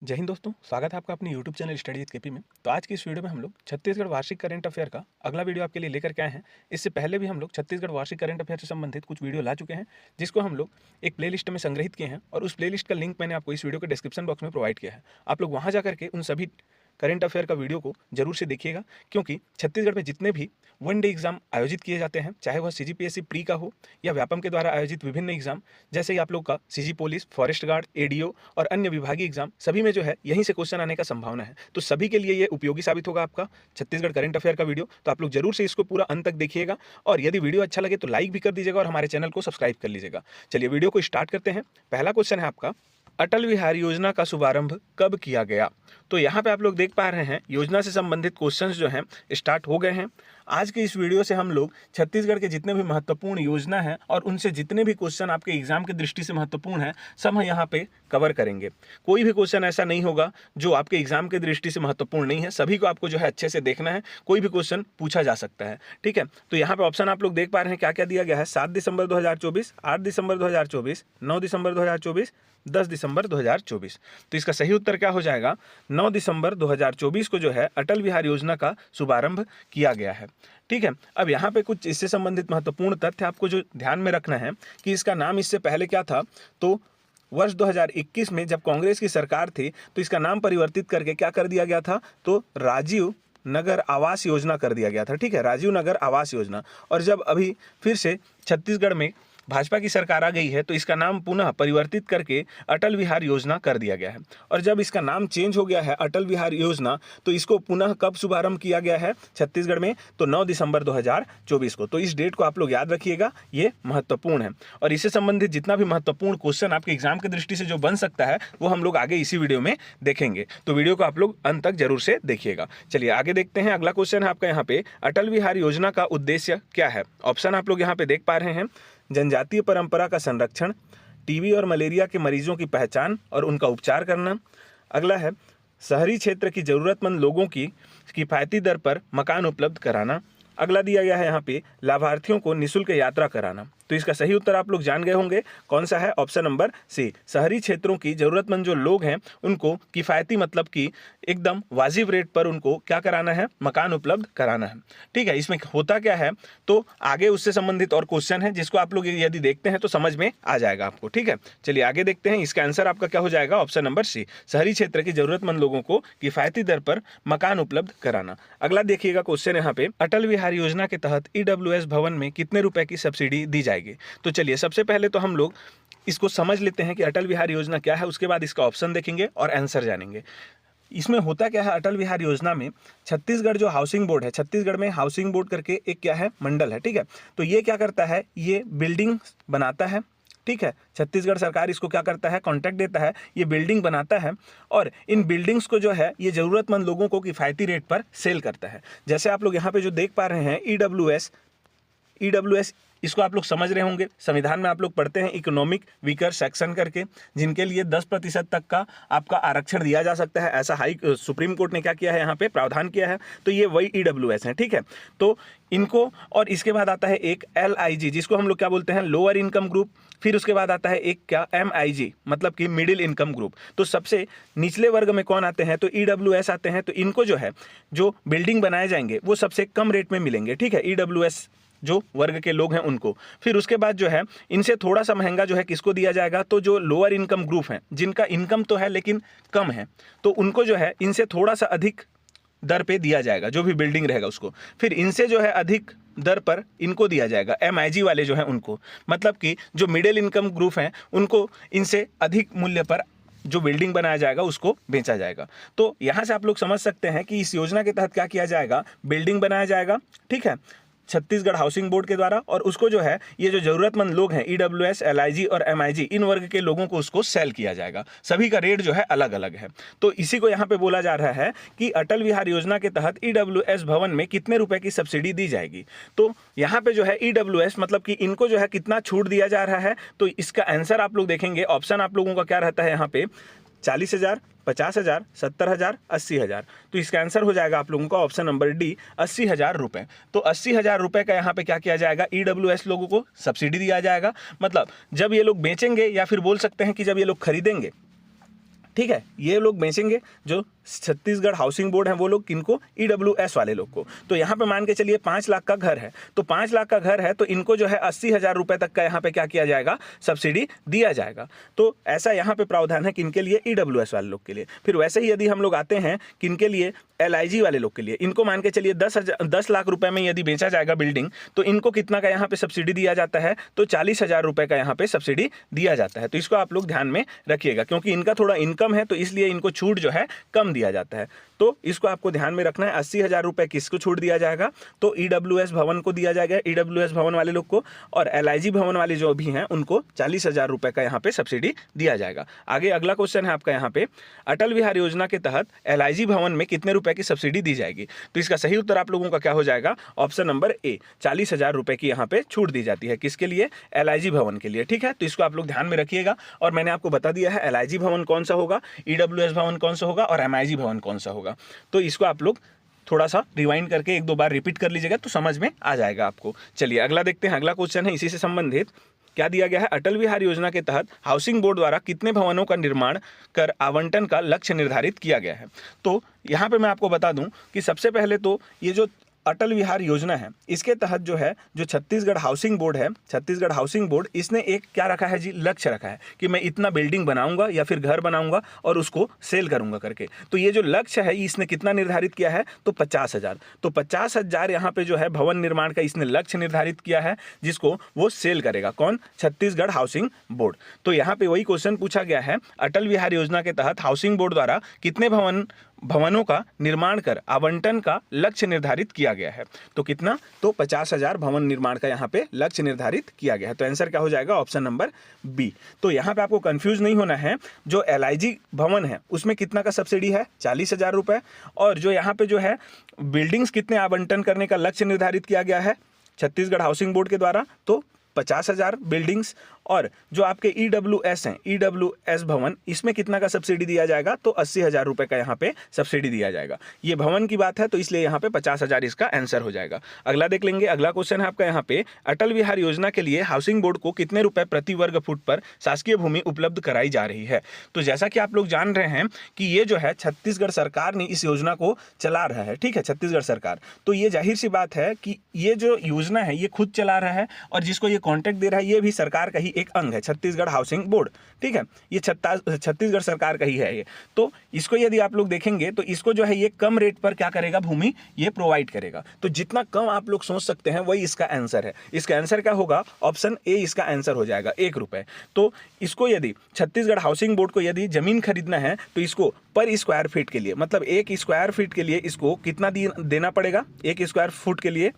जय हिंद दोस्तों, स्वागत है आपका अपने YouTube channel study with KP में। तो आज की इस वीडियो में हम लोग छत्तीसगढ़ वार्षिक करंट अफेयर का अगला वीडियो आपके लिए लेकर के आए हैं। इससे पहले भी हम लोग छत्तीसगढ़ वार्षिक करंट अफेयर से संबंधित कुछ वीडियो ला चुके हैं, जिसको हम लोग एक प्लेलिस्ट में संग्रहित किए हैं और उस प्लेलिस्ट का लिंक मैंने आपको इस वीडियो के डिस्क्रिप्शन बॉक्स में प्रोवाइड किया है। आप लोग वहाँ जा करके उन सभी करंट अफेयर का वीडियो को जरूर से देखिएगा, क्योंकि छत्तीसगढ़ में जितने भी वन डे एग्जाम आयोजित किए जाते हैं, चाहे वह CGPSC प्री का हो या व्यापम के द्वारा आयोजित विभिन्न एग्जाम, जैसे ही आप लोग का CG police, forest guard, ADO और अन्य विभागीय एग्जाम, सभी में जो है यहीं से क्वेश्चन आने का संभावना है। तो सभी के लिए ये उपयोगी साबित होगा आपका छत्तीसगढ़ करंट अफेयर का वीडियो। तो आप लोग जरूर से इसको पूरा अंत तक देखिएगा और यदि वीडियो अच्छा लगे तो लाइक भी कर दीजिएगा और हमारे चैनल को सब्सक्राइब कर लीजिएगा। चलिए वीडियो को स्टार्ट करते हैं। पहला क्वेश्चन है आपका, अटल बिहारी योजना का शुभारंभ कब किया गया? तो यहाँ पे आप लोग देख पा रहे हैं योजना से संबंधित क्वेश्चंस जो हैं स्टार्ट हो गए हैं। आज के इस वीडियो से हम लोग छत्तीसगढ़ के जितने भी महत्वपूर्ण योजना हैं और उनसे जितने भी क्वेश्चन आपके एग्जाम की दृष्टि से महत्वपूर्ण हैं, सब हम यहाँ पे कवर करेंगे। कोई भी क्वेश्चन ऐसा नहीं होगा जो आपके एग्जाम की दृष्टि से महत्वपूर्ण नहीं है, सभी को आपको जो है अच्छे से देखना है। कोई भी क्वेश्चन पूछा जा सकता है, ठीक है। तो यहाँ पे ऑप्शन आप लोग देख पा रहे हैं क्या क्या दिया गया है। 7 दिसंबर 2024, 8 दिसंबर 2024, 9 दिसंबर 2024, 10 दिसंबर 2024। तो इसका सही उत्तर क्या हो जाएगा? 9 दिसंबर 2024 को जो है अटल बिहारी योजना का शुभारंभ किया गया है, ठीक है। अब यहाँ पे कुछ इससे संबंधित महत्वपूर्ण तथ्य आपको जो ध्यान में रखना है कि इसका नाम इससे पहले क्या था। तो वर्ष 2021 में जब कांग्रेस की सरकार थी तो इसका नाम परिवर्तित करके क्या कर दिया गया था? तो राजीव नगर आवास योजना कर दिया गया था, ठीक है, राजीव नगर आवास योजना। और जब अभी फिर से छत्तीसगढ़ में भाजपा की सरकार आ गई है तो इसका नाम पुनः परिवर्तित करके अटल बिहार योजना कर दिया गया है। और जब इसका नाम चेंज हो गया है अटल बिहार योजना, तो इसको पुनः कब शुभारंभ किया गया है छत्तीसगढ़ में? तो 9 दिसंबर 2024 को। तो इस डेट को आप लोग याद रखिएगा, ये महत्वपूर्ण है। और इससे संबंधित जितना भी महत्वपूर्ण क्वेश्चन आपके एग्जाम की दृष्टि से जो बन सकता है वो हम लोग आगे इसी वीडियो में देखेंगे। तो वीडियो को आप लोग अंत तक जरूर से देखिएगा। चलिए आगे देखते हैं। अगला क्वेश्चन है आपका यहाँ पे, अटल बिहार योजना का उद्देश्य क्या है? ऑप्शन आप लोग यहाँ पे देख पा रहे हैं, जनजातीय परंपरा का संरक्षण, टीबी और मलेरिया के मरीजों की पहचान और उनका उपचार करना। अगला है शहरी क्षेत्र की जरूरतमंद लोगों की किफ़ायती दर पर मकान उपलब्ध कराना। अगला दिया गया है यहाँ पे लाभार्थियों को निःशुल्क यात्रा कराना। तो इसका सही उत्तर आप लोग जान गए होंगे, कौन सा है? ऑप्शन नंबर सी, शहरी क्षेत्रों की जरूरतमंद जो लोग हैं उनको किफ़ायती मतलब कि एकदम वाजिब रेट पर उनको क्या कराना है? मकान उपलब्ध कराना है, ठीक है। इसमें होता क्या है, तो आगे उससे संबंधित और क्वेश्चन है जिसको आप लोग यदि देखते हैं तो समझ में आ जाएगा आपको, ठीक है। चलिए आगे देखते हैं। इसका आंसर आपका क्या हो जाएगा? ऑप्शन नंबर सी, शहरी क्षेत्र की जरूरतमंद लोगों को किफ़ायती दर पर मकान उपलब्ध कराना। अगला देखिएगा क्वेश्चन यहाँ पे, अटल बिहारी योजना के तहत EWS भवन में कितने रुपए की सब्सिडी दी जाएगी? तो चलिए सबसे पहले तो हम लोग इसको समझ लेते हैं कि अटल बिहारी योजना क्या है, उसके बाद इसका ऑप्शन देखेंगे और आंसर जानेंगे। इसमें होता क्या है, अटल बिहारी योजना में छत्तीसगढ़ जो हाउसिंग बोर्ड है, छत्तीसगढ़ में हाउसिंग बोर्ड करके एक क्या है? मंडल है, ठीक है। तो ये क्या करता है? ये बिल्डिंग बनाता है, ठीक है। छत्तीसगढ़ सरकार इसको क्या करता है? कॉन्ट्रैक्ट देता है, ये बिल्डिंग बनाता है और इन बिल्डिंग्स को जो है ये ज़रूरतमंद लोगों को किफ़ायती रेट पर सेल करता है। जैसे आप लोग यहाँ पे जो देख पा रहे हैं EWS, इसको आप लोग समझ रहे होंगे, संविधान में आप लोग पढ़ते हैं इकोनॉमिक वीकर सेक्शन करके, जिनके लिए 10% तक का आपका आरक्षण दिया जा सकता है। ऐसा सुप्रीम कोर्ट ने क्या किया है? यहाँ पे प्रावधान किया है। तो ये वही EWS है, ठीक है। तो इनको, और इसके बाद आता है एक LIG, जिसको हम लोग क्या बोलते हैं? Lower income group. फिर उसके बाद आता है एक क्या? MIG, मतलब कि मिडिल इनकम ग्रुप। तो सबसे निचले वर्ग में कौन आते हैं? तो EWS आते हैं। तो इनको जो है जो बिल्डिंग बनाए जाएंगे वो सबसे कम रेट में मिलेंगे, ठीक है, EWS जो वर्ग के लोग हैं उनको। फिर उसके बाद जो है इनसे थोड़ा सा महंगा जो है किसको दिया जाएगा? तो जो लोअर इनकम ग्रुप हैं, जिनका इनकम तो है लेकिन कम है, तो उनको जो है इनसे थोड़ा सा अधिक दर पे दिया जाएगा, जो भी बिल्डिंग रहेगा उसको। फिर इनसे जो है अधिक दर पर इनको दिया जाएगा, MIG वाले जो हैं उनको। मतलब कि जो मिडिल इनकम ग्रुप हैं उनको इनसे अधिक मूल्य पर जो बिल्डिंग बनाया जाएगा उसको बेचा जाएगा। तो यहाँ से आप लोग समझ सकते हैं कि इस योजना के तहत क्या किया जाएगा? बिल्डिंग बनाया जाएगा, ठीक है, छत्तीसगढ़ हाउसिंग बोर्ड के द्वारा, और उसको जो है ये जो जरूरतमंद लोग हैं EWS, LIG और MIG, इन वर्ग के लोगों को उसको सेल किया जाएगा। सभी का रेट जो है अलग अलग है। तो इसी को यहाँ पे बोला जा रहा है कि अटल बिहार योजना के तहत EWS भवन में कितने रुपए की सब्सिडी दी जाएगी। तो यहाँ पे जो है EWS मतलब कि इनको जो है कितना छूट दिया जा रहा है। तो इसका आंसर आप लोग देखेंगे, ऑप्शन आप लोगों का क्या रहता है यहाँ पे? 40,000, 50,000, 70,000, 80,000। तो इसका आंसर हो जाएगा आप लोगों का ऑप्शन नंबर डी, 80,000 रुपये। तो 80,000 रुपये का यहाँ पे क्या किया जाएगा? EWS लोगों को सब्सिडी दिया जाएगा। मतलब जब ये लोग बेचेंगे, या फिर बोल सकते हैं कि जब ये लोग खरीदेंगे, ठीक है, ये लोग बेचेंगे जो छत्तीसगढ़ हाउसिंग बोर्ड है, वो लोग किनको, EWS वाले लोग को। तो यहाँ पे मान के चलिए 5 लाख का घर है, तो 5 लाख का घर है तो इनको जो है 80,000 रुपये तक का यहाँ पे क्या किया जाएगा, सब्सिडी दिया जाएगा। तो ऐसा यहाँ पे प्रावधान है किनके लिए, EWS वाले लोग के लिए। फिर वैसे ही यदि हम लोग आते हैं किनके लिए, LIG वाले लोग के लिए, इनको मान के चलिए 10 लाख रुपए में यदि बेचा जाएगा बिल्डिंग, तो इनको कितना का यहाँ पे सब्सिडी दिया जाता है, तो 40,000 रुपये का यहाँ पे सब्सिडी दिया जाता है। तो इसको आप लोग ध्यान में रखिएगा, क्योंकि इनका थोड़ा इनकम है तो इसलिए इनको छूट जो है कम दिया जाता है। तो इसको आपको ध्यान में रखना है। 80,000 रुपये किसको छूट दिया जाएगा, तो EWS भवन को दिया जाएगा, EWS भवन वाले लोग को, और LIG भवन वाले जो भी हैं उनको 40,000 रुपये का यहाँ पे सब्सिडी दिया जाएगा। आगे अगला क्वेश्चन है आपका यहाँ पे, अटल बिहार योजना के तहत LIG भवन में कितने रुपए की सब्सिडी दी जाएगी। तो इसका सही उत्तर आप लोगों का क्या हो जाएगा, ऑप्शन नंबर ए, 40,000 रुपये की यहाँ पे छूट दी जाती है। किसके लिए, LIG भवन के लिए। ठीक है, तो इसको आप लोग ध्यान में रखिएगा। और मैंने आपको बता दिया है LIG भवन कौन सा होगा, EWS भवन कौन सा होगा और MIG भवन कौन सा होगा। तो इसको आप लोग थोड़ा सा रिवाइंड करके 1-2 बार रिपीट कर लीजिएगा तो समझ में आ जाएगा आपको। चलिए अगला देखते हैं। अगला क्वेश्चन है इसी से संबंधित, क्या दिया गया है, अटल बिहार योजना के तहत हाउसिंग बोर्ड द्वारा कितने भवनों का निर्माण कर आवंटन का लक्ष्य निर्धारित किया गया है। तो यहाँ पे मैं आपको बता दूं कि सबसे पहले तो ये जो अटल बिहार योजना है, इसके तहत जो है, जो छत्तीसगढ़ हाउसिंग बोर्ड है, छत्तीसगढ़ हाउसिंग बोर्ड, इसने एक क्या रखा है जी, लक्ष्य रखा है कि मैं इतना बिल्डिंग बनाऊंगा या फिर घर बनाऊंगा और उसको सेल करूंगा करके। तो ये जो लक्ष्य है इसने कितना निर्धारित किया है, तो 50,000। तो 50,000 यहाँ पे जो है भवन निर्माण का इसने लक्ष्य निर्धारित किया है, जिसको वो सेल करेगा। कौन, छत्तीसगढ़ हाउसिंग बोर्ड। तो यहाँ पे वही क्वेश्चन पूछा गया है, अटल बिहार योजना के तहत हाउसिंग बोर्ड द्वारा कितने भवनों का निर्माण कर आवंटन का लक्ष्य निर्धारित किया गया है। तो कितना, तो 50,000 भवन निर्माण का यहाँ पे लक्ष्य निर्धारित किया गया है। तो आंसर क्या हो जाएगा, ऑप्शन नंबर बी। तो यहाँ पे आपको कंफ्यूज नहीं होना है, जो LIG भवन है उसमें कितना का सब्सिडी है, 40,000 रुपये, और जो यहाँ पे जो है बिल्डिंग्स कितने आवंटन करने का लक्ष्य निर्धारित किया गया है छत्तीसगढ़ हाउसिंग बोर्ड के द्वारा, तो 50,000 बिल्डिंग्स। और जो आपके EWS हैं, EWS भवन, इसमें कितना का सब्सिडी दिया जाएगा, तो 80,000 रुपये का यहाँ पे सब्सिडी दिया जाएगा। ये भवन की बात है तो इसलिए यहाँ पे 50,000 इसका आंसर हो जाएगा। अगला देख लेंगे। अगला क्वेश्चन है आपका यहाँ पे, अटल बिहार योजना के लिए हाउसिंग बोर्ड को कितने रुपए प्रति वर्ग फुट पर शासकीय भूमि उपलब्ध कराई जा रही है। तो जैसा कि आप लोग जान रहे हैं कि ये जो है छत्तीसगढ़ सरकार ने इस योजना को चला रहा है। ठीक है, छत्तीसगढ़ सरकार, तो ये जाहिर सी बात है कि ये जो योजना है ये खुद चला रहा है, और जिसको ये कॉन्ट्रैक्ट दे रहा है ये भी सरकार का ही एक अंग है, छत्तीसगढ़ हाउसिंग बोर्ड। ठीक है, ये छत्तीसगढ़ सरकार का ही है ये। तो इसको यदि आप लोग देखेंगे तो इसको जो है ये कम रेट पर क्या करेगा, भूमि ये प्रोवाइड करेगा। तो जितना कम आप लोग सोच सकते हैं वही इसका आंसर है। इसका आंसर क्या होगा, ऑप्शन ए इसका आंसर हो जाएगा, 1 रुपये। तो इसको यदि छत्तीसगढ़ हाउसिंग बोर्ड को यदि जमीन खरीदना है तो इसको पर स्क्वायर फीट के लिए, मतलब 1 स्क्वायर फीट के लिए इसको कितना देना पड़ेगा, 1 स्क्वायर फुट के लिए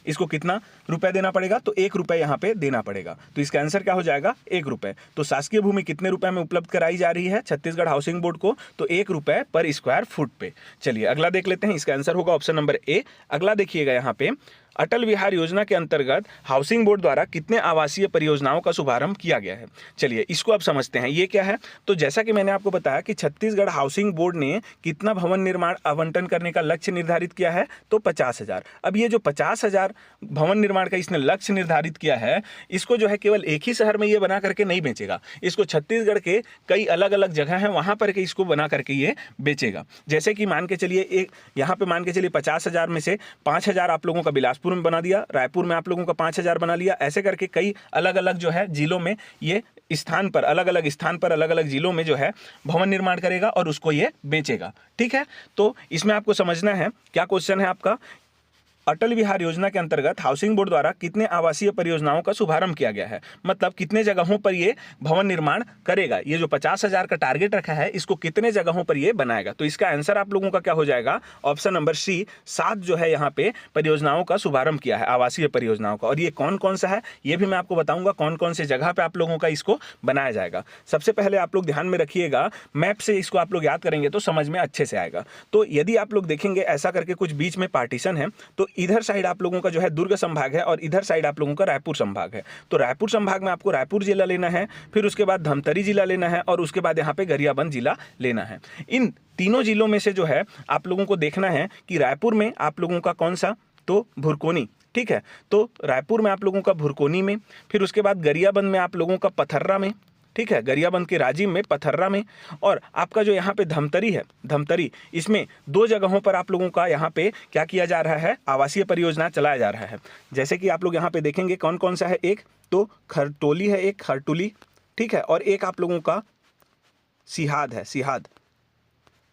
इसको कितना रुपए देना पड़ेगा, तो 1 रुपये यहाँ पे देना पड़ेगा। तो इसका आंसर क्या हो जाएगा, 1 रुपये। तो शासकीय भूमि कितने रुपए में उपलब्ध कराई जा रही है छत्तीसगढ़ हाउसिंग बोर्ड को, तो 1 रुपये पर स्क्वायर फुट पे। चलिए अगला देख लेते हैं। इसका आंसर होगा ऑप्शन नंबर ए। अगला देखिएगा यहाँ पे, अटल बिहार योजना के अंतर्गत हाउसिंग बोर्ड द्वारा कितने आवासीय परियोजनाओं का शुभारंभ किया गया है। चलिए इसको अब समझते हैं ये क्या है। तो जैसा कि मैंने आपको बताया कि छत्तीसगढ़ हाउसिंग बोर्ड ने कितना भवन निर्माण आवंटन करने का लक्ष्य निर्धारित किया है, तो 50,000। अब ये जो 50,000 भवन निर्माण का इसने लक्ष्य निर्धारित किया है, इसको जो है केवल एक ही शहर में ये बना करके नहीं बेचेगा, इसको छत्तीसगढ़ के कई अलग अलग जगह हैं वहां पर के इसको बना करके ये बेचेगा। जैसे कि मान के चलिए एक यहाँ पे मान के चलिए 50,000 में से 5,000 आप लोगों का बिलासपुर में बना दिया, रायपुर में आप लोगों का 5,000 बना लिया। ऐसे करके कई अलग अलग जो है जिलों में ये स्थान पर अलग अलग जिलों में जो है भवन निर्माण करेगा और उसको ये बेचेगा। ठीक है, तो इसमें आपको समझना है क्या क्वेश्चन है आपका, अटल बिहार योजना के अंतर्गत हाउसिंग बोर्ड द्वारा कितने आवासीय परियोजनाओं का शुभारंभ किया गया है, मतलब कितने जगहों पर ये भवन निर्माण करेगा। ये जो 50,000 का टारगेट रखा है इसको कितने जगहों पर ये बनाएगा। तो इसका आंसर आप लोगों का क्या हो जाएगा, ऑप्शन नंबर सी, 7 जो है यहाँ पे परियोजनाओं का शुभारंभ किया है, आवासीय परियोजनाओं का। और ये कौन कौन सा है ये भी मैं आपको बताऊंगा, कौन कौन से जगह पे आप लोगों का इसको बनाया जाएगा। सबसे पहले आप लोग ध्यान में रखिएगा, मैप से इसको आप लोग याद करेंगे तो समझ में अच्छे से आएगा। तो यदि आप लोग देखेंगे ऐसा करके कुछ बीच में पार्टीशन है, तो इधर साइड आप लोगों का जो है दुर्ग संभाग है और इधर साइड आप लोगों का रायपुर संभाग है। तो रायपुर संभाग में आपको रायपुर जिला लेना है, फिर उसके बाद धमतरी जिला लेना है और उसके बाद यहाँ पे गरियाबंद जिला लेना है। इन तीनों जिलों में से जो है आप लोगों को देखना है कि रायपुर में आप लोगों का कौन सा, तो भुरकोनी। ठीक है, तो रायपुर में आप लोगों का भुरकोनी में, फिर उसके बाद गरियाबंद में आप लोगों का पथर्रा में, ठीक है, गरियाबंद के राजिम में, पथर्रा में, और आपका जो यहाँ पे धमतरी है, धमतरी, इसमें 2 जगहों पर आप लोगों का यहाँ पे क्या किया जा रहा है, आवासीय परियोजना चलाया जा रहा है। जैसे कि आप लोग यहाँ पे देखेंगे कौन कौन सा है, एक तो खरटोली है, एक खरटुली, ठीक है, और एक आप लोगों का सिहाद है, सिहाद,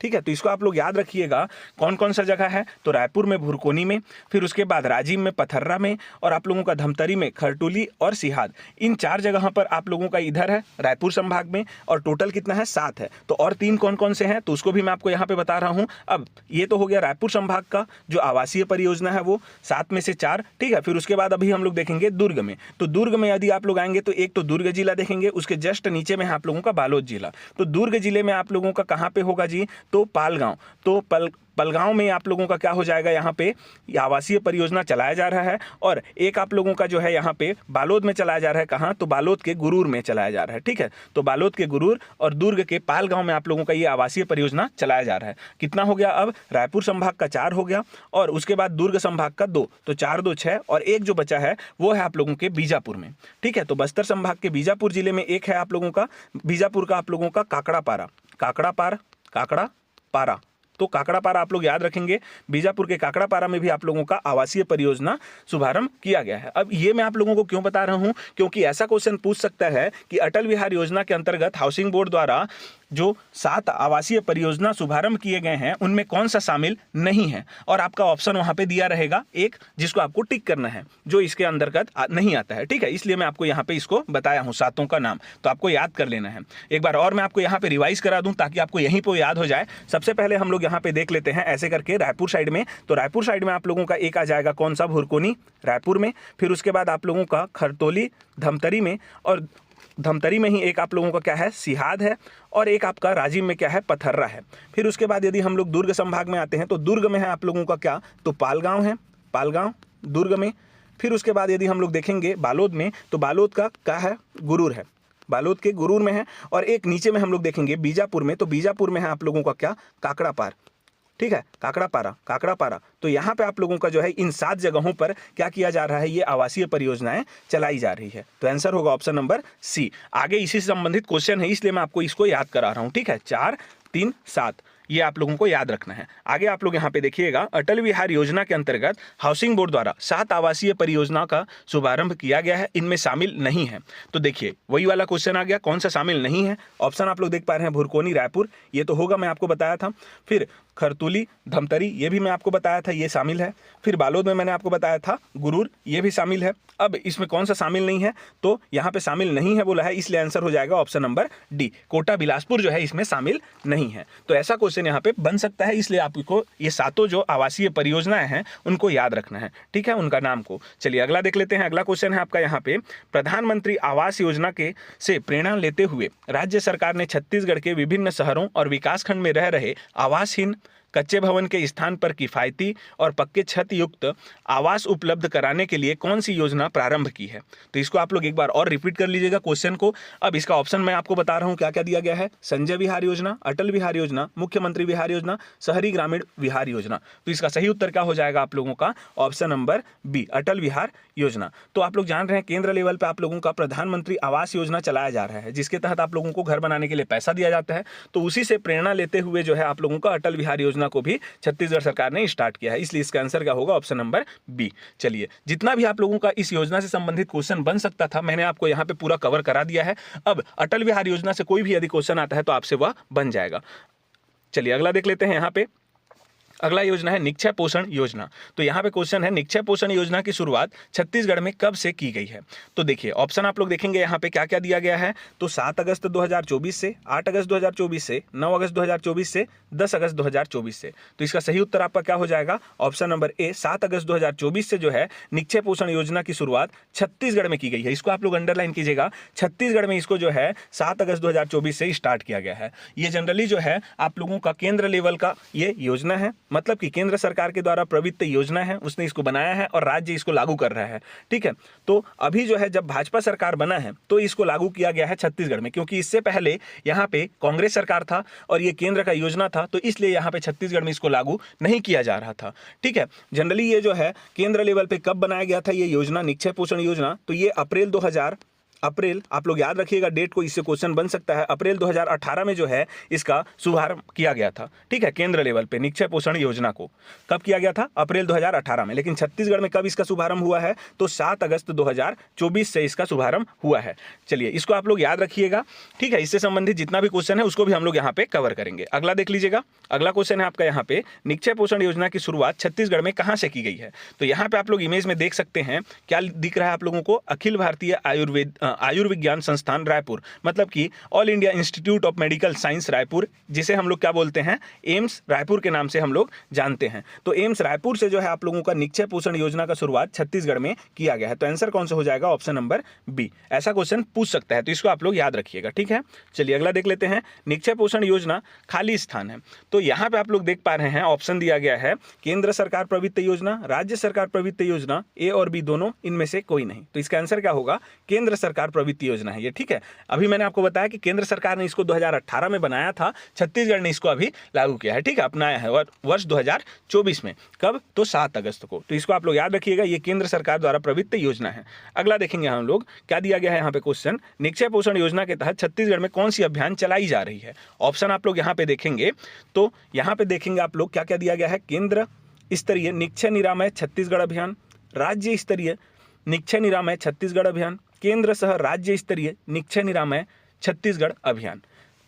ठीक है। तो इसको आप लोग याद रखिएगा कौन कौन सा जगह है, तो रायपुर में भुरकोनी में, फिर उसके बाद राजिम में, पथर्रा में, और आप लोगों का धमतरी में, खरटुली और सिहाद, इन 4 जगहों पर आप लोगों का इधर है रायपुर संभाग में, और टोटल कितना है, 7 है। तो और 3 कौन कौन से हैं, तो उसको भी मैं आपको यहाँ पे बता रहा हूँ। अब ये तो हो गया रायपुर संभाग का जो आवासीय परियोजना है वो 7 में से 4, ठीक है। फिर उसके बाद अभी हम लोग देखेंगे दुर्ग में। तो दुर्ग में यदि आप लोग आएंगे तो एक तो दुर्ग जिला देखेंगे, उसके जस्ट नीचे में है आप लोगों का बालोद जिला। तो दुर्ग जिले में आप लोगों का कहाँ पे होगा जी, तो पालगांव। तो पलगांव में आप लोगों का क्या हो जाएगा, यहाँ पे आवासीय परियोजना चलाया जा रहा है। और एक आप लोगों का जो है यहाँ पे बालोद में चलाया जा रहा है, कहाँ, तो बालोद के गुरूर में चलाया जा रहा है, ठीक है। तो बालोद के गुरूर और दुर्ग के पालगांव में आप लोगों का ये आवासीय परियोजना चलाया जा रहा है। कितना हो गया, अब रायपुर संभाग का 4 हो गया, और उसके बाद दुर्ग संभाग का 2, तो 4 2 6, और एक जो बचा है वो है आप लोगों के बीजापुर में, ठीक है। तो बस्तर संभाग के बीजापुर जिले में एक है आप लोगों का, बीजापुर का आप लोगों का काकड़ापारा, काकड़ापारा, तो काकड़ापारा आप लोग याद रखेंगे। बीजापुर के काकड़ापारा में भी आप लोगों का आवासीय परियोजना शुभारंभ किया गया है। अब ये मैं आप लोगों को क्यों बता रहा हूं, क्योंकि ऐसा क्वेश्चन पूछ सकता है कि अटल विहार योजना के अंतर्गत हाउसिंग बोर्ड द्वारा जो 7 आवासीय परियोजना शुभारंभ किए गए हैं उनमें कौन सा शामिल नहीं है, और आपका ऑप्शन वहां पे दिया रहेगा एक, जिसको आपको टिक करना है, जो इसके अंतर्गत नहीं आता है, ठीक है। इसलिए मैं आपको यहाँ पे इसको बताया हूँ 7 का नाम, तो आपको याद कर लेना है। एक बार और मैं आपको यहाँ पे रिवाइज करा दूं ताकि आपको यहीं पर याद हो जाए। सबसे पहले हम लोग यहाँ पे देख लेते हैं ऐसे करके रायपुर साइड में। तो रायपुर साइड में आप लोगों का एक आ जाएगा कौन सा, भुरकोनी, रायपुर में। फिर उसके बाद आप लोगों का खरतौली धमतरी में, और धमतरी में ही एक आप लोगों का क्या है, सिहाद है, और एक आपका राजिम में क्या है, पथर्रा है। फिर उसके बाद यदि हम लोग दुर्ग संभाग में आते हैं तो दुर्ग में है आप लोगों का क्या, तो पालगांव है, पालगांव दुर्ग में। फिर उसके बाद यदि हम लोग देखेंगे बालोद में, तो बालोद का क्या है, गुरूर है, बालोद के गुरूर में है। और एक नीचे में हम लोग देखेंगे बीजापुर में, तो बीजापुर में है आप लोगों का क्या, काकड़ापार, ठीक है, काकड़ापारा। तो यहाँ पे आप लोगों का जो है इन 7 जगहों पर क्या किया जा रहा है, ये आवासीय परियोजनाएं चलाई जा रही है। तो आंसर होगा ऑप्शन नंबर सी। आगे इसी से संबंधित क्वेश्चन है, इसलिए मैं आपको इसको याद करा रहा हूँ, ठीक है। 4 3 7 ये आप लोगों को याद रखना है। आगे आप लोग यहाँ पे देखिएगा, अटल विहार योजना के अंतर्गत हाउसिंग बोर्ड द्वारा 7 आवासीय परियोजना का शुभारंभ किया गया है, इनमें शामिल नहीं है। तो देखिए वही वाला क्वेश्चन आ गया, कौन सा शामिल नहीं है। ऑप्शन आप लोग देख पा रहे हैं, भुरकोनी, रायपुर, ये तो होगा, मैं आपको बताया था। फिर खरतुली, धमतरी, ये भी मैं आपको बताया था, ये शामिल है। फिर बालोद में मैंने आपको बताया था गुरूर, ये भी शामिल है। अब इसमें कौन सा शामिल नहीं है, तो यहाँ पे शामिल नहीं है बोला है, इसलिए आंसर हो जाएगा option number D, Kota Bilaspur जो है इसमें शामिल नहीं है। तो ऐसा क्वेश्चन यहाँ पे बन सकता है, इसलिए आपको ये 7 जो आवासीय परियोजनाएं हैं उनको याद रखना है, ठीक है, उनका नाम को। चलिए अगला देख लेते हैं। अगला क्वेश्चन है आपका यहाँ पे, प्रधानमंत्री आवास योजना के से प्रेरणा लेते हुए राज्य सरकार ने छत्तीसगढ़ के विभिन्न शहरों और विकासखंड में रह रहे आवासहीन कच्चे भवन के स्थान पर किफ़ायती और पक्के छत युक्त आवास उपलब्ध कराने के लिए कौन सी योजना प्रारंभ की है। तो इसको आप लोग एक बार और रिपीट कर लीजिएगा क्वेश्चन को। अब इसका ऑप्शन मैं आपको बता रहा हूँ क्या क्या दिया गया है, संजय विहार योजना, अटल विहार योजना, मुख्यमंत्री विहार योजना, शहरी ग्रामीण विहार योजना। तो इसका सही उत्तर क्या हो जाएगा आप लोगों का, ऑप्शन नंबर बी, अटल विहार योजना। तो आप लोग जान रहे हैं केंद्र लेवल पर आप लोगों का प्रधानमंत्री आवास योजना चलाया जा रहा है, जिसके तहत आप लोगों को घर बनाने के लिए पैसा दिया जाता है। तो उसी से प्रेरणा लेते हुए जो है आप लोगों का अटल विहार योजना को भी छत्तीसगढ़ सरकार ने स्टार्ट किया है, इसलिए इसका आंसर क्या होगा, ऑप्शन नंबर बी। चलिए जितना भी आप लोगों का इस योजना से संबंधित क्वेश्चन बन सकता था मैंने आपको यहाँ पे पूरा कवर करा दिया है। अब अटल विहार योजना से कोई भी यदि क्वेश्चन आता है तो आपसे वह बन जाएगा। चलिए अगला देख लेते हैं। यहाँ पे अगला योजना है निक्षय पोषण योजना। तो यहाँ पे क्वेश्चन है, निक्षय पोषण योजना की शुरुआत छत्तीसगढ़ में कब से की गई है। तो देखिए ऑप्शन आप लोग देखेंगे यहाँ पे क्या क्या दिया गया है। तो 7 अगस्त 2024 से, 8 अगस्त 2024 से, 9 अगस्त 2024 से, 10 अगस्त 2024 से। तो इसका सही उत्तर आपका क्या हो जाएगा, ऑप्शन नंबर ए, 7 अगस्त 2024 से जो है निक्षय पोषण योजना की शुरुआत छत्तीसगढ़ में की गई है। इसको आप लोग अंडरलाइन कीजिएगा, छत्तीसगढ़ में इसको जो है 7 अगस्त 2024 से स्टार्ट किया गया है। ये जनरली जो है आप लोगों का केंद्र लेवल का ये योजना है, मतलब कि केंद्र सरकार के द्वारा प्रवृत्त योजना है, उसने इसको बनाया है और राज्य इसको लागू कर रहा है। ठीक है, तो अभी जो है जब भाजपा सरकार बना है तो इसको लागू किया गया है छत्तीसगढ़ में, क्योंकि इससे पहले यहाँ पे कांग्रेस सरकार था और ये केंद्र का योजना था, तो इसलिए यहाँ पे छत्तीसगढ़ में इसको लागू नहीं किया जा रहा था। ठीक है, जनरली ये जो है केंद्र लेवल पे कब बनाया गया था ये योजना, निक्षय पोषण योजना, तो ये अप्रैल अप्रैल, आप लोग याद रखिएगा डेट को, इससे क्वेश्चन बन सकता है। अप्रैल 2018 में जो है इसका शुभारंभ किया गया था, ठीक है, केंद्र लेवल पे निक्षय पोषण योजना को कब किया गया था? अप्रैल 2018 में। लेकिन छत्तीसगढ़ में कब इसका शुभारंभ हुआ है? तो 7 अगस्त 2024 से इसका शुभारंभ हुआ है। चलिए इसको आप लोग याद रखिएगा, ठीक है। इससे संबंधित जितना भी क्वेश्चन है उसको भी हम लोग यहाँ पे कवर करेंगे। अगला देख लीजिएगा, अगला क्वेश्चन है आपका यहाँ पे, निक्षय पोषण योजना की शुरुआत छत्तीसगढ़ में कहाँ से की गई है? तो यहाँ पे आप लोग इमेज में देख सकते हैं, क्या दिख रहा है आप लोगों को? अखिल भारतीय आयुर्विज्ञान संस्थान रायपुर, मतलब कि all India institute of medical science Raipur, जिसे हम लोग क्या बोलते हैं? एम्स रायपुर के नाम से हम लोग जानते हैं। तो एम्स रायपुर से जो है आप लोगों का निक्षय पोषण योजना का शुरुआत छत्तीसगढ़ में किया गया है। तो आंसर कौन सा हो जाएगा? Option number B. ऐसा क्वेश्चन पूछ सकता है, तो इसको आप लोग याद रखिएगा, ठीक है। चलिए अगला देख लेते हैं, निक्षय पोषण योजना खाली स्थान है। तो यहाँ पे आप लोग देख पा रहे हैं ऑप्शन दिया गया है, केंद्र सरकार प्रवृत्त योजना, राज्य सरकार प्रवृत्त योजना, ए और बी दोनों, इनमें से कोई नहीं। तो इसका आंसर क्या होगा? केंद्र सरकार प्रवृत्त योजना है ये, ठीक है। अभी मैंने आपको बताया कि केंद्र सरकार ने इसको 2018 में बनाया था, छत्तीसगढ़ ने इसको अभी लागू किया है, ठीक है, अपनाया है, और वर्ष 2024 में। कब? तो 7 अगस्त को। तो इसको आप लोग याद रखिएगा, ये केंद्र सरकार द्वारा प्रवृत्त योजना है। अगला देखेंगे हम लोग, क्या दिया गया है यहाँ पे क्वेश्चन, निक्षय पोषण योजना के तहत छत्तीसगढ़ में कौन सी अभियान चलाई जा रही है? ऑप्शन आप लोग यहाँ पे देखेंगे, तो यहाँ पे देखेंगे आप लोग क्या क्या दिया गया है, केंद्र स्तरीय निक्षय निरामय छत्तीसगढ़ अभियान, राज्य स्तरीय निक्षय निरामय छत्तीसगढ़ अभियान, केंद्र सह राज्य स्तरीय निक्षय निरामय छत्तीसगढ़ अभियान।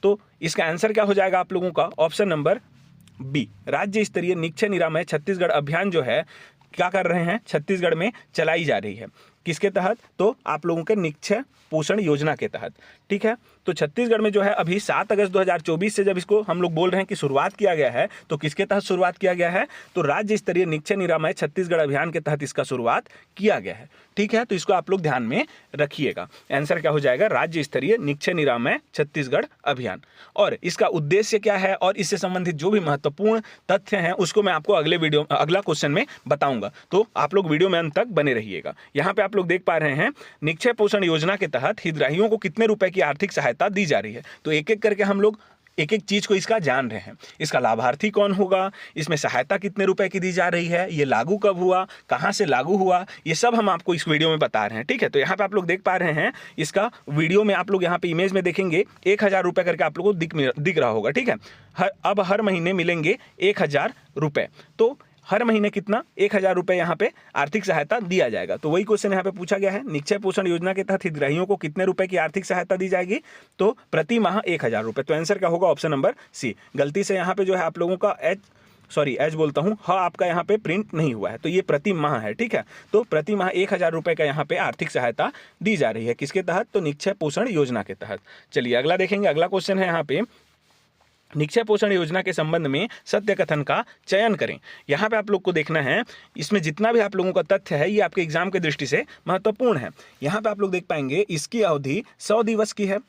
तो इसका आंसर क्या हो जाएगा आप लोगों का? ऑप्शन नंबर बी, राज्य स्तरीय निक्षय निरामय छत्तीसगढ़ अभियान जो है क्या कर रहे हैं? छत्तीसगढ़ में चलाई जा रही है। किसके तहत? तो आप लोगों के निक्षय पोषण योजना के तहत, ठीक है। तो छत्तीसगढ़ में जो है अभी 7 अगस्त 2024 से जब इसको हम लोग बोल रहे हैं कि शुरुआत किया गया है, तो किसके तहत शुरुआत किया गया है? तो राज्य स्तरीय निक्षय निरामय छत्तीसगढ़ अभियान के तहत इसका शुरुआत किया गया है, ठीक है। तो इसको आप लोग ध्यान में रखिएगा। आंसर क्या हो जाएगा? राज्य स्तरीय निक्षय निरामय छत्तीसगढ़ अभियान। और इसका उद्देश्य क्या है और इससे संबंधित जो भी महत्वपूर्ण तथ्य हैं उसको मैं आपको अगला क्वेश्चन में बताऊंगा। तो आप लोग वीडियो में अंत तक बने रहिएगा। यहाँ पे आप लोग देख पा रहे हैं, निक्षय पोषण योजना के तहत हितग्राहियों को कितने रुपए की आर्थिक सहायता दी जा रही है। तो एक एक करके हम लोग एक एक चीज को इसका जान रहे हैं। इसका लाभार्थी कौन होगा, इसमें सहायता कितने रुपए की दी जा रही है, ये लागू कब हुआ, कहां से लागू हुआ, ये सब हम आपको इस वीडियो में बता रहे हैं, ठीक है। तो यहाँ पे आप लोग देख पा रहे हैं, इसका वीडियो में आप लोग यहाँ पे इमेज में देखेंगे 1000 रुपए करके आप लोगों को दिख रहा होगा, ठीक है। अब हर महीने मिलेंगे 1000 रुपए। तो हर महीने कितना? 1000 रुपए यहाँ पे आर्थिक सहायता दिया जाएगा। तो वही क्वेश्चन यहाँ पे पूछा गया है, निक्षय पोषण योजना के तहत हितग्राहियों को कितने रुपए की आर्थिक सहायता दी जाएगी? तो प्रति माह 1000 रुपए। तो आंसर क्या होगा? Option number C. गलती से यहाँ पे जो है आप लोगों का एच बोलता हूँ, हाँ आपका यहाँ पे प्रिंट नहीं हुआ है, तो ये प्रति माह है, ठीक है। तो प्रति माह 1000 रुपए का यहाँ पे आर्थिक सहायता दी जा रही है। किसके तहत? तो निक्षय पोषण योजना के तहत। चलिए अगला देखेंगे, अगला क्वेश्चन है यहाँ पे, निक्षय पोषण योजना के संबंध में सत्य कथन का चयन करें। यहाँ पे आप लोग को देखना है, इसमें जितना भी आप लोगों का तथ्य है ये आपके एग्जाम के दृष्टि से महत्वपूर्ण है। यहाँ पे आप लोग देख पाएंगे, इसकी अवधि 100 दिवस की है।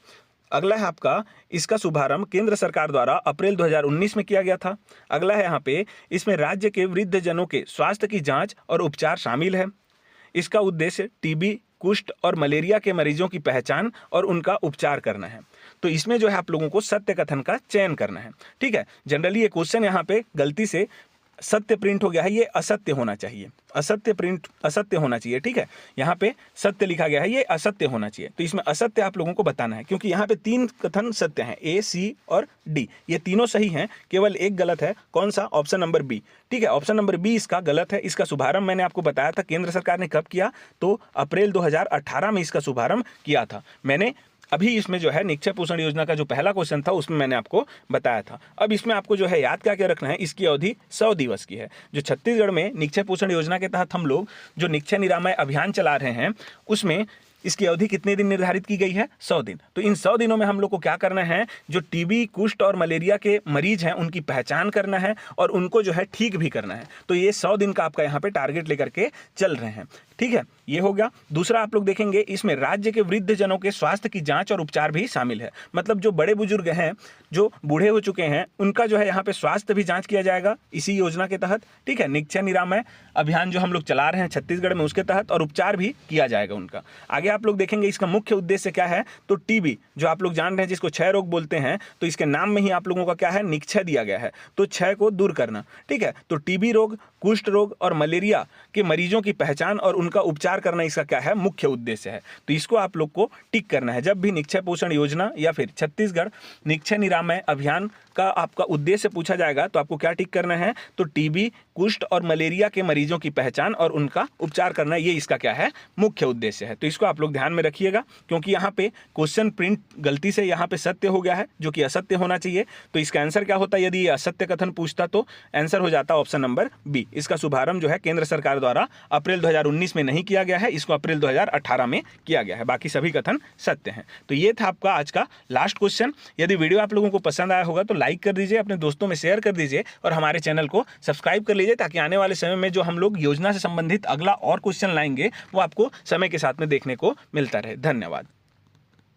अगला है आपका, इसका शुभारंभ केंद्र सरकार द्वारा अप्रैल 2019 में किया गया था। अगला है यहाँ पे, इसमें राज्य के वृद्ध जनों के स्वास्थ्य की जाँच और उपचार शामिल है। इसका उद्देश्य टीबी, कुष्ठ और मलेरिया के मरीजों की पहचान और उनका उपचार करना है। तो इसमें जो है आप लोगों को सत्य कथन का चयन करना है, ठीक है। जनरली ये क्वेश्चन यहाँ पे गलती से सत्य प्रिंट हो गया है, ये असत्य होना चाहिए, असत्य होना चाहिए, ठीक है। यहाँ पे सत्य लिखा गया है, ये असत्य होना चाहिए। तो इसमें असत्य आप लोगों को बताना है, क्योंकि यहाँ पे 3 कथन सत्य हैं, ए, सी और डी, ये तीनों सही हैं, केवल एक गलत है। कौन सा? ऑप्शन नंबर बी, ठीक है। ऑप्शन नंबर बी इसका गलत है। इसका शुभारंभ मैंने आपको बताया था केंद्र सरकार ने कब किया, तो अप्रैल 2018 में इसका शुभारंभ किया था। मैंने अभी इसमें जो है निक्षय पोषण योजना का जो पहला क्वेश्चन था उसमें मैंने आपको बताया था। अब इसमें आपको जो है याद क्या रखना है, इसकी अवधि 100 दिवस की है। जो छत्तीसगढ़ में निक्षय पोषण योजना के तहत हम लोग जो निक्षय निरामय अभियान चला रहे हैं उसमें इसकी अवधि कितने दिन निर्धारित की गई है? 100 दिन। तो इन 100 दिनों में हम लोग को क्या करना है, जो टीबी, कुष्ठ और मलेरिया के मरीज हैं उनकी पहचान करना है और उनको जो है ठीक भी करना है। तो ये 100 दिन का आपका यहाँ पे टारगेट लेकर के चल रहे हैं, ठीक है। ये हो गया। दूसरा आप लोग देखेंगे, इसमें राज्य के वृद्ध जनों के स्वास्थ्य की जांच और उपचार भी शामिल है। मतलब जो बड़े बुजुर्ग हैं, जो बूढ़े हो चुके हैं, उनका जो है यहाँ पे स्वास्थ्य भी जांच किया जाएगा इसी योजना के तहत, ठीक है। निक्षय निरामय अभियान जो हम लोग चला रहे हैं छत्तीसगढ़ में उसके तहत, और उपचार भी किया जाएगा उनका। आगे आप लोग देखेंगे इसका मुख्य उद्देश्य क्या है, तो टीबी जो आप लोग जान रहे हैं जिसको क्षय रोग बोलते हैं, तो इसके नाम में ही आप लोगों का क्या है, निक्षय दिया गया है, तो क्षय को दूर करना, ठीक है। तो टीबी रोग, कुष्ठ रोग और मलेरिया के मरीजों की पहचान और उनका उपचार करना इसका क्या है, मुख्य उद्देश्य है। तो इसको आप लोग को टिक करना है। जब भी निक्षय पोषण योजना या फिर छत्तीसगढ़ निक्षय निरामय अभियान का आपका उद्देश्य पूछा जाएगा तो आपको क्या टिक करना है, तो टीबी, कुष्ठ और मलेरिया के मरीजों की पहचान और उनका उपचार करना, ये इसका क्या है, मुख्य उद्देश्य है। तो इसको आप लोग ध्यान में रखिएगा, क्योंकि यहाँ पे क्वेश्चन प्रिंट गलती से यहाँ पे सत्य हो गया है, जो कि असत्य होना चाहिए। तो इसका आंसर क्या होता है, यदि ये असत्य कथन पूछता तो आंसर हो जाता ऑप्शन नंबर बी। इसका शुभारंभ जो है केंद्र सरकार द्वारा अप्रैल 2019 में नहीं किया गया है, इसको अप्रैल 2018 में किया गया है। बाकी सभी कथन सत्य हैं। तो ये था आपका आज का लास्ट क्वेश्चन। यदि वीडियो आप लोगों को पसंद आया होगा तो लाइक कर दीजिए, अपने दोस्तों में शेयर कर दीजिए और हमारे चैनल को सब्सक्राइब कर लीजिए, ताकि आने वाले समय में जो हम लोग योजना से संबंधित अगला और क्वेश्चन लाएंगे वो आपको समय के साथ में देखने को मिलता रहे। धन्यवाद।